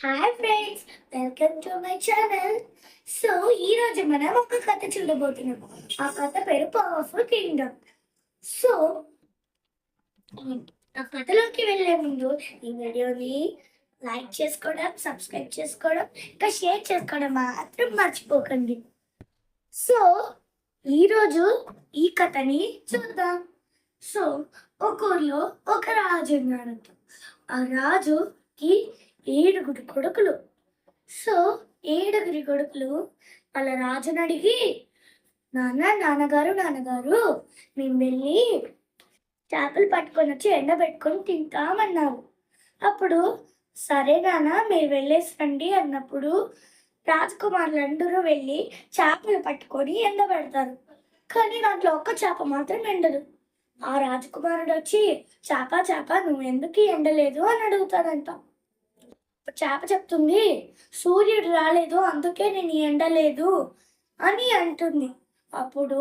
Hi friends, welcome to my channel. So ఈ రోజు మనం ఒక కథ చూడబోతున్నాం. ఆ కథ పేరు పవర్ఫుల్ కింగ్డమ్. సో ఆ కథలోకి వెళ్ళే ముందు ఈ వీడియోని లైక్ చేసుకోవడం, సబ్స్క్రైబ్ చేసుకోవడం, ఇంకా షేర్ చేసుకోవడం మాత్రం మర్చిపోకండి. సో ఈరోజు ఈ కథని చూద్దాం. సో ఒక ఊర్లో ఒక రాజు ఉన్నాడు. ఆ రాజుకి 7 కొడుకులు. సో 7 కొడుకులు వాళ్ళ రాజుని అడిగి, నాన్నగారు మేము వెళ్ళి చేపలు పట్టుకొని వచ్చి ఎండబెట్టుకొని తింటామన్నారు. అప్పుడు సరే నాన్న మీరు వెళ్ళేసి రండి అన్నప్పుడు రాజకుమారులందరూ వెళ్ళి చేపలు పట్టుకొని ఎండబెడతారు. కానీ దాంట్లో ఒక్క చేప మాత్రం ఎండదు. ఆ రాజకుమారుడు వచ్చి, చేప చేప నువ్వు ఎందుకు ఎండలేదు అని అడుగుతాడంట. చేప చెప్తుంది, సూర్యుడు రాలేదు అందుకే నేను ఎండలేదు అని అంటుంది. అప్పుడు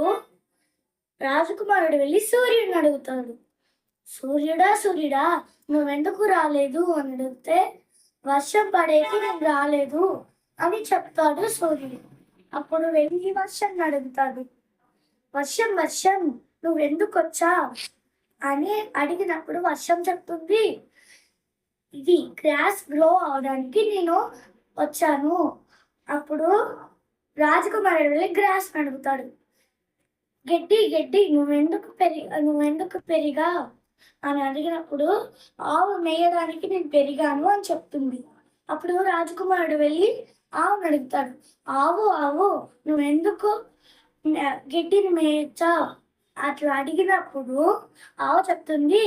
రాజకుమారుడు వెళ్ళి సూర్యుడిని అడుగుతాడు. సూర్యుడా నువ్వెందుకు రాలేదు అని అడిగితే, వర్షం పడేకి నేను రాలేదు అని చెప్తాడు సూర్యుడు. అప్పుడు వెళ్ళి వర్షం అడుగుతాడు. వర్షం నువ్వెందుకు వచ్చా అని అడిగినప్పుడు వర్షం చెప్తుంది, ఇది గ్రాస్ గ్రో అవడానికి నేను వచ్చాను. అప్పుడు రాజకుమారుడు వెళ్ళి గ్రాస్ అడుగుతాడు. గడ్డి నువ్వెందుకు పెరిగా అని అడిగినప్పుడు, ఆవు మేయడానికి నేను పెరిగాను అని చెప్తుంది. అప్పుడు రాజకుమారుడు వెళ్ళి ఆవును అడుగుతాడు. ఆవు నువ్వెందుకు గడ్డిని మేయచ్చా అట్లా అడిగినప్పుడు ఆవు చెప్తుంది,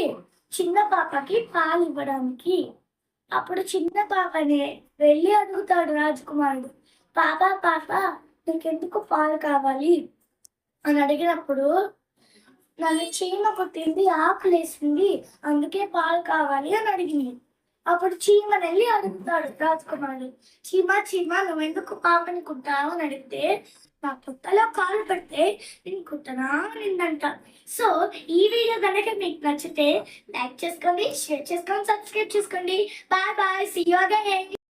చిన్న పాపకి పాలు ఇవ్వడానికి. అప్పుడు చిన్న పాపని వెళ్ళి అడుగుతాడు రాజకుమారుడు, పాప నీకెందుకు పాలు కావాలి అని అడిగినప్పుడు, నన్ను చీమ కొట్టింది, ఆకలేసింది, అందుకే పాలు కావాలి అని అడిగింది. అప్పుడు చీమని వెళ్ళి అడుగుతాడు రాజకుమారుడు, చీమ నువ్వెందుకు పాపని కుట్టావు అని అడిగితే, నా పుట్టలో కాలు పెడితే నేను కుట్టనా నిందంట. సో ఈ వీడియో కనుక మీకు నచ్చితే లైక్ చేసుకోండి, షేర్ చేసుకోండి, సబ్స్క్రైబ్ చేసుకోండి. Bye see you again.